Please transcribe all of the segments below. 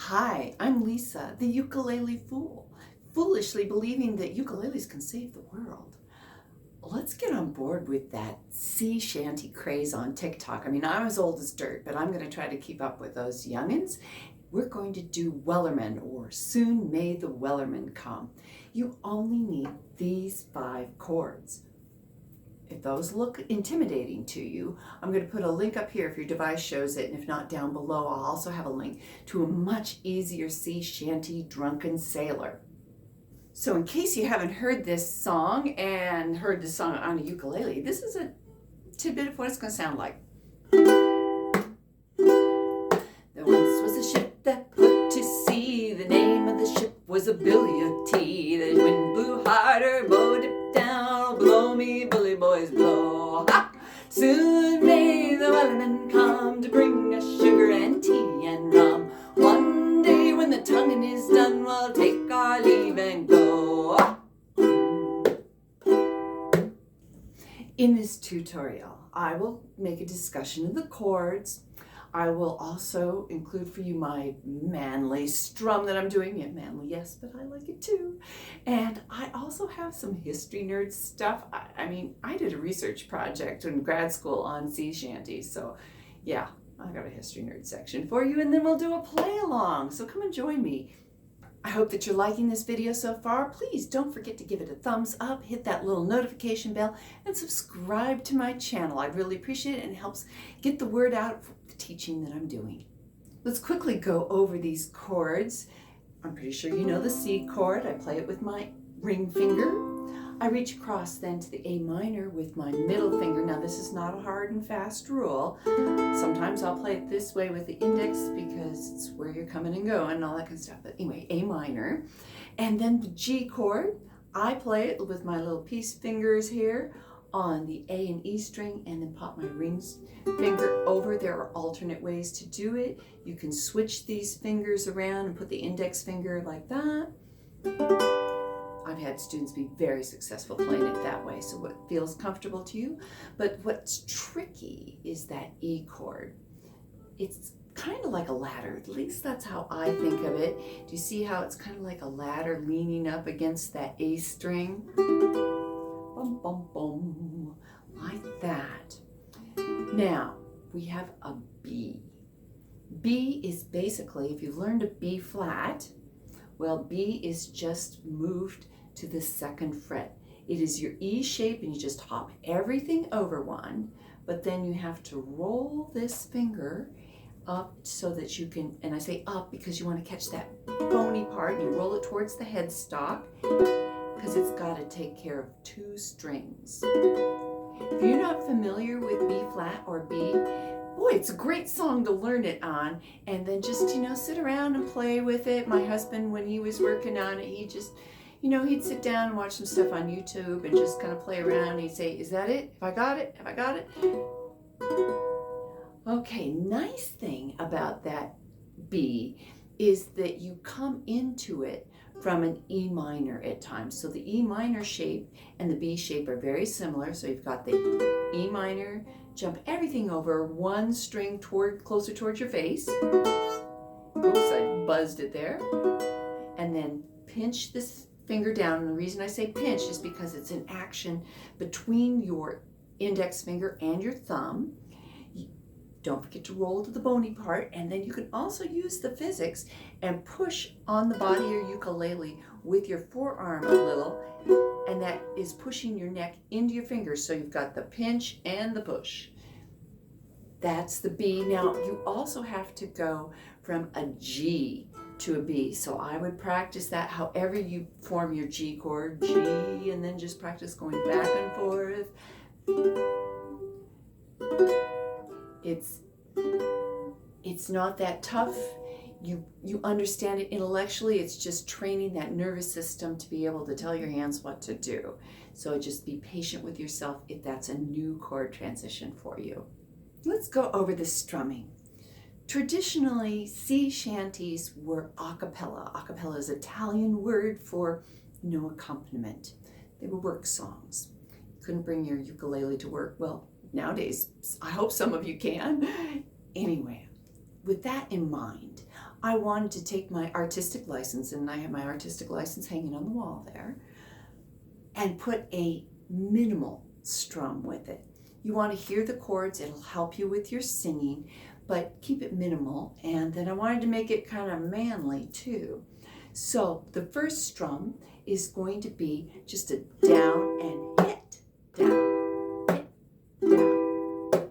Hi, I'm Lisa, the ukulele fool, foolishly believing that ukuleles can save the world. Let's get on board with that sea shanty craze on TikTok. I mean, I'm as old as dirt, but I'm going to try to keep up with those youngins. We're going to do Wellerman, or Soon May the Wellerman Come. You only need these 5 chords. If those look intimidating to you, I'm going to put a link up here if your device shows it, and if not, down below I'll also have a link to a much easier sea shanty drunken sailor. So in case you haven't heard this song and heard the song on a ukulele, this is a tidbit of what it's going to sound like. There once was a ship that put to sea. The name of the ship was a billiard tea. The wind blew harder, boat dipped down. Blow me, bully boys, blow. Ha! Soon may the Wellerman come to bring us sugar and tea and rum. One day when the tonguing is done, we'll take our leave and go. In this tutorial, I will make a discussion of the chords. I will also include for you my manly strum that I'm doing. Yeah, manly, yes, but I like it too. And I also have some history nerd stuff. I mean, I did a research project in grad school on sea shanties, so yeah, I got a history nerd section for you, and then we'll do a play along. So come and join me. I hope that you're liking this video so far. Please don't forget to give it a thumbs up, hit that little notification bell, and subscribe to my channel. I'd really appreciate it, and it helps get the word out for the teaching that I'm doing. Let's quickly go over these chords. I'm pretty sure you know the C chord. I play it with my ring finger. I reach across then to the A minor with my middle finger. Now this is not a hard and fast rule. Sometimes I'll play it this way with the index because it's where you're coming and going and all that kind of stuff. But anyway, A minor. And then the G chord, I play it with my little peace fingers here on the A and E string, and then pop my ring finger over. There are alternate ways to do it. You can switch these fingers around and put the index finger like that. I've had students be very successful playing it that way, so what feels comfortable to you. But what's tricky is that E chord. It's kind of like a ladder, at least that's how I think of it. Do you see how it's kind of like a ladder leaning up against that A string? Bum, bum, bum, like that. Now, we have a B. B is basically, if you've learned a B flat, well, B is just moved to the 2nd fret. It is your E shape, and you just hop everything over one, but then you have to roll this finger up so that you can, and I say up because you want to catch that bony part, and you roll it towards the headstock because it's got to take care of 2 strings. If you're not familiar with B flat or B, boy, it's a great song to learn it on, and then just, sit around and play with it. My husband, when he was working on it, he just, he'd sit down and watch some stuff on YouTube and just kind of play around. He'd say, is that it? Have I got it? Have I got it? Okay, nice thing about that B is that you come into it from an E minor at times. So the E minor shape and the B shape are very similar. So you've got the E minor, jump everything over one string closer towards your face. Oops, I buzzed it there. And then pinch this finger down. And the reason I say pinch is because it's an action between your index finger and your thumb. Don't forget to roll to the bony part, and then you can also use the physics and push on the body of your ukulele with your forearm a little, and that is pushing your neck into your fingers. So you've got the pinch and the push. That's the B. Now you also have to go from a G to a B. So I would practice that however you form your G chord, G, and then just practice going back and forth. It's not that tough. You understand it intellectually. It's just training that nervous system to be able to tell your hands what to do. So just be patient with yourself if that's a new chord transition for you. Let's go over the strumming. Traditionally, sea shanties were a cappella. A cappella is an Italian word for no accompaniment. They were work songs. You couldn't bring your ukulele to work. Well, nowadays, I hope some of you can. Anyway, with that in mind, I wanted to take my artistic license, and I have my artistic license hanging on the wall there, and put a minimal strum with it. You want to hear the chords, it'll help you with your singing, but keep it minimal. And then I wanted to make it kind of manly too. So the first strum is going to be just a down and hit, down, hit, down.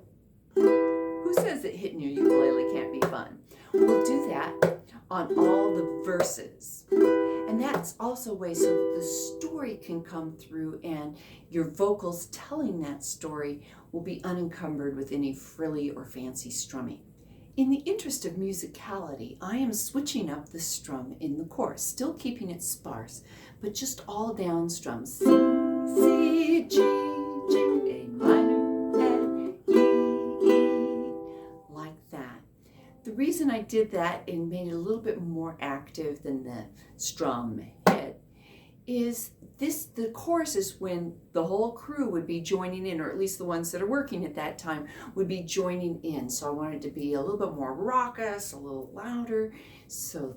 Who says that hitting your ukulele can't be fun? We'll do that on all the verses. And that's also a way so the story can come through and your vocals telling that story will be unencumbered with any frilly or fancy strumming. In the interest of musicality, I am switching up the strum in the chorus, still keeping it sparse, but just all down strums. C, C, G, G, A minor, and E, like that. The reason I did that and made it a little bit more active than the strum hit is the chorus is when the whole crew would be joining in, or at least the ones that are working at that time would be joining in. So I wanted to be a little bit more raucous, a little louder. So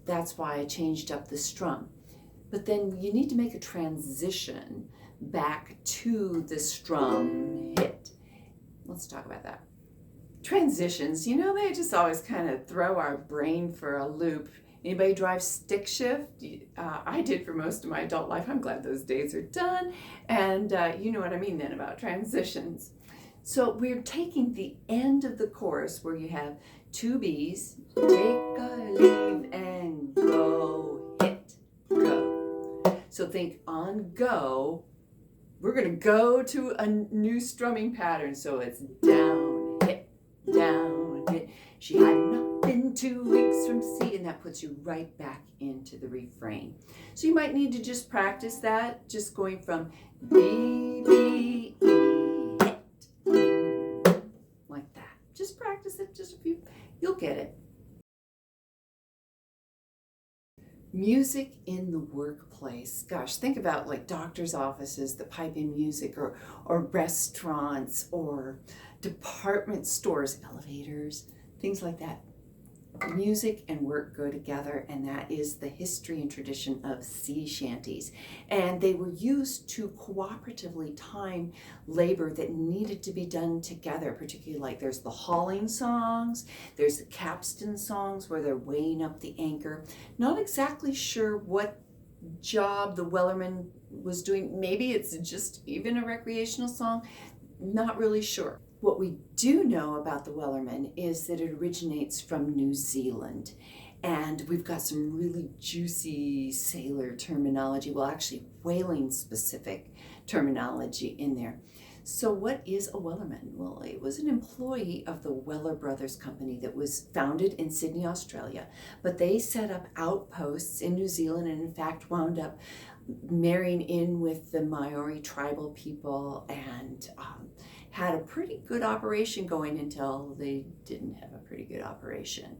that's why I changed up the strum. But then you need to make a transition back to the strum hit. Let's talk about that. Transitions, they just always kind of throw our brain for a loop. Anybody drive stick shift? I did for most of my adult life. I'm glad those days are done. And you know what I mean then about transitions. So we're taking the end of the chorus where you have two B's, take a leave and go, hit, go. So think on go, we're going to go to a new strumming pattern. So it's down, hit, down, hit. She had not been 2 weeks from sea, and that puts you right back into the refrain. So you might need to just practice that, just going from B, B, E, hit, like that. Just practice it, just a few, you'll get it. Music in the workplace. Gosh, think about like doctors' offices that pipe in music, or restaurants, or department stores, elevators, things like that. Music and work go together, and that is the history and tradition of sea shanties. And they were used to cooperatively time labor that needed to be done together, particularly like there's the hauling songs, there's the capstan songs where they're weighing up the anchor. Not exactly sure what job the Wellerman was doing. Maybe it's just even a recreational song. Not really sure. What we do know about the Wellerman is that it originates from New Zealand, and we've got some really juicy sailor terminology, well actually whaling specific terminology in there. So what is a Wellerman? Well, it was an employee of the Weller Brothers Company that was founded in Sydney, Australia, but they set up outposts in New Zealand and in fact wound up marrying in with the Maori tribal people and had a pretty good operation going until they didn't have a pretty good operation.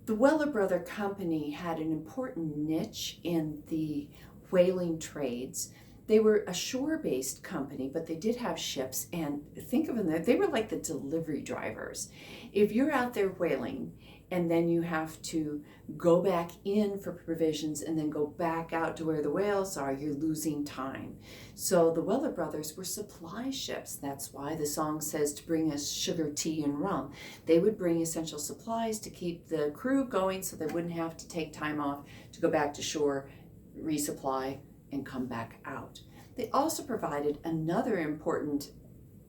The Weller Brother Company had an important niche in the whaling trades. They were a shore-based company, but they did have ships, and think of them, they were like the delivery drivers. If you're out there whaling and then you have to go back in for provisions and then go back out to where the whales are, you're losing time. So the Weller Brothers were supply ships. That's why the song says to bring us sugar, tea, and rum. They would bring essential supplies to keep the crew going so they wouldn't have to take time off to go back to shore, resupply, and come back out. They also provided another important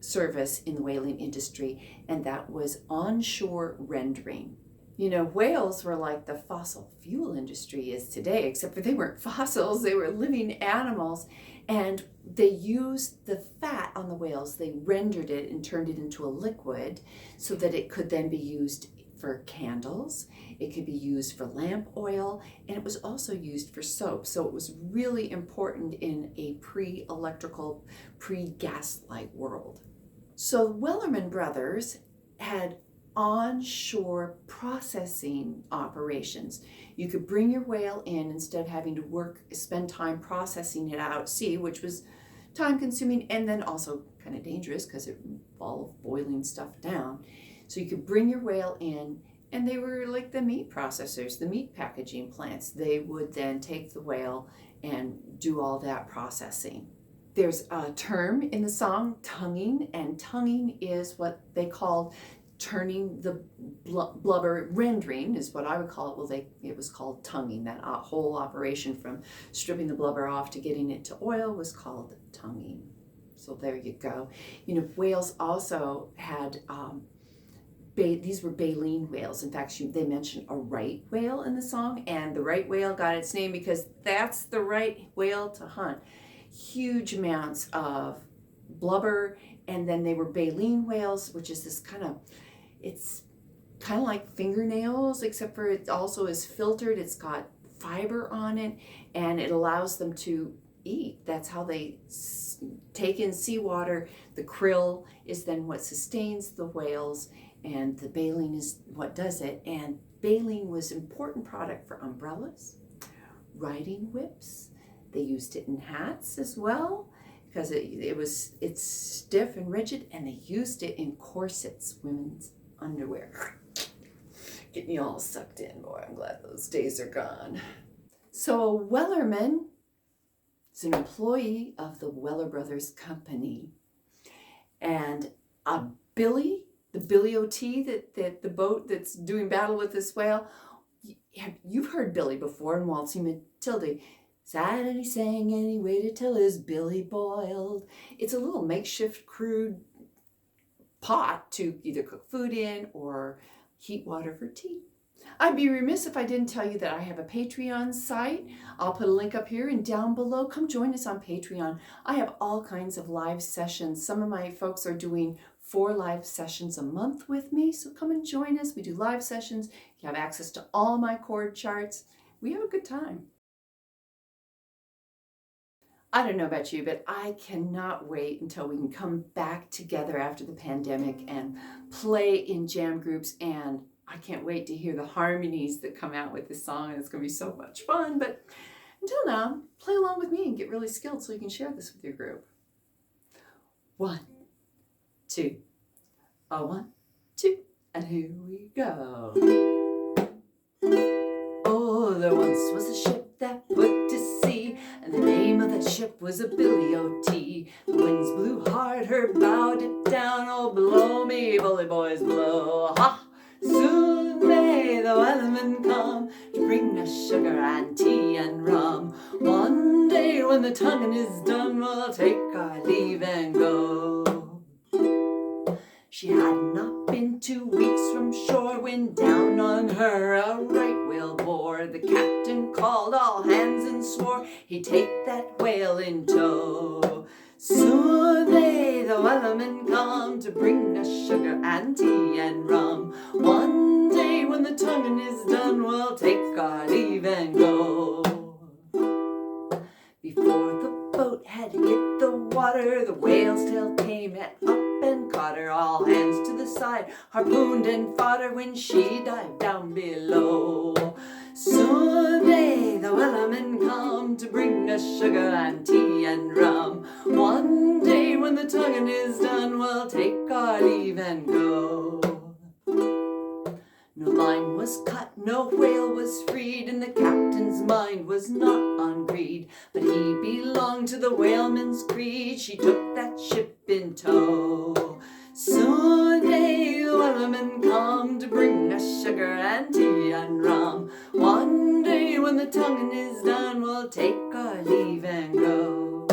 service in the whaling industry, and that was onshore rendering. Whales were like the fossil fuel industry is today, except for they weren't fossils, they were living animals, and they used the fat on the whales, they rendered it and turned it into a liquid so that it could then be used for candles, it could be used for lamp oil, and it was also used for soap. So it was really important in a pre-electrical, pre-gaslight world. So the Wellerman Brothers had onshore processing operations. You could bring your whale in instead of having to spend time processing it out at sea, which was time consuming and then also kind of dangerous because it involved boiling stuff down. So you could bring your whale in And they were like the meat processors, the meat packaging plants. They would then take the whale and do all that processing. There's a term in the song, tonguing, and tonguing is what they called turning the blubber, rendering is what I would call it. Well, it was called tonguing. That whole operation from stripping the blubber off to getting it to oil was called tonguing. So there you go. You know, whales also had, these were baleen whales. In fact, they mentioned a right whale in the song, and the right whale got its name because that's the right whale to hunt. Huge amounts of blubber, and then they were baleen whales, which is this it's kind of like fingernails, except for it also is filtered. It's got fiber on it, and it allows them to eat. That's how they take in seawater. The krill is then what sustains the whales, and the baleen is what does it. And baleen was an important product for umbrellas, riding whips. They used it in hats as well because it's stiff and rigid, and they used it in corsets, women's underwear. Getting you all sucked in, boy. I'm glad those days are gone. So a Wellerman is an employee of the Weller Brothers Company, and Billy, the Billy O.T., that the boat that's doing battle with this whale. You've heard Billy before in Waltzing Matilda. Sat and he sang and he waited till his billy boiled. It's a little makeshift crude pot to either cook food in or heat water for tea. I'd be remiss if I didn't tell you that I have a Patreon site. I'll put a link up here and down below. Come join us on Patreon. I have all kinds of live sessions. Some of my folks are doing 4 live sessions a month with me, so come and join us. We do live sessions. You have access to all my chord charts. We have a good time. I don't know about you, but I cannot wait until we can come back together after the pandemic and play in jam groups, and I can't wait to hear the harmonies that come out with this song, and it's going to be so much fun. But until now, play along with me and get really skilled so you can share this with your group. 1, 2, 1, 2, and here we go. Oh, there once was a ship that put to sea, and the name of that ship was a Billy O.T. The winds blew hard, her bow dipped down. Oh, blow me, bully boys, blow. Ha! Soon may the Wellerman come to bring us sugar and tea and rum. One day when the tonguing is done, we'll take our leave and go. She had not been 2 weeks from shore when down on her a right whale bore. The captain called all hands and swore he'd take that whale in tow. Soon may the Wellerman come to bring us sugar and tea and rum. One day when the tonguing is done, we'll take our leave and go. Before the boat had hit the water, the whale's tail came up and caught her. All hands to the side, harpooned and fought her when she dived down below. Soon may the Wellerman come to bring us sugar and tea and rum. One day when the tonguing is done, we'll take our leave and go. No line was cut, no whale was freed, and the captain's mind was not on greed, but he belonged to the whaleman's creed. She took that ship in tow. Soon may the Wellerman come to bring us sugar and tea and rum. One day when the tonguing is done, we'll take our leave and go.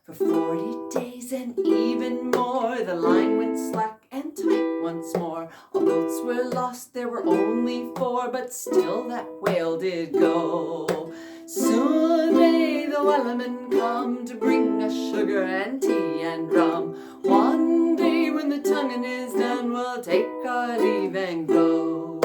For 40 days and even more, the line went slack and tight once more. All boats were lost, there were only 4, but still that whale did go. Soon may the Wellerman come to bring us sugar and tea and rum. One day when the tonguing is done, we'll take our leave and go.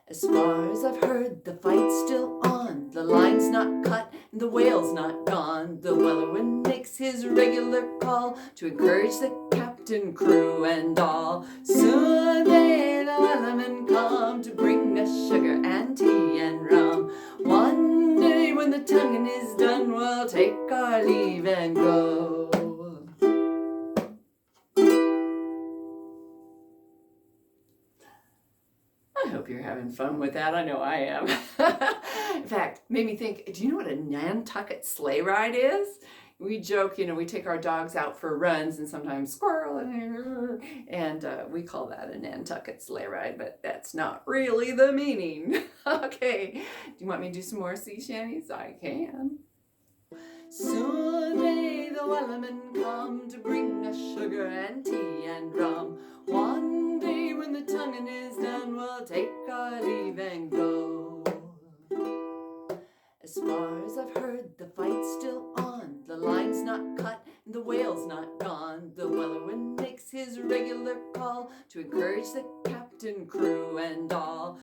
As far as I've heard, the fight's still on. The line's not cut and the whale's not gone. The Wellerman makes his regular call to encourage the captain, crew, and all. Soon may the Wellerman come to bring us sugar and tea and rum. One day when the tonguing is done, we'll take our leave and go. 1, hope you're having fun with that. I know I am. In fact, made me think, do you know what a Nantucket sleigh ride is? We joke, we take our dogs out for runs and sometimes squirrel, and we call that a Nantucket sleigh ride, but that's not really the meaning. Okay, do you want me to do some more sea shanties? I can. Soon may the Wellerman come to bring us sugar and tea and rum. One day when the tonguing is done, we'll take our leave and go. As far as I've heard, the fight's still on. The line's not cut and the whale's not gone. The Wellerman makes his regular call to encourage the captain, crew, and all.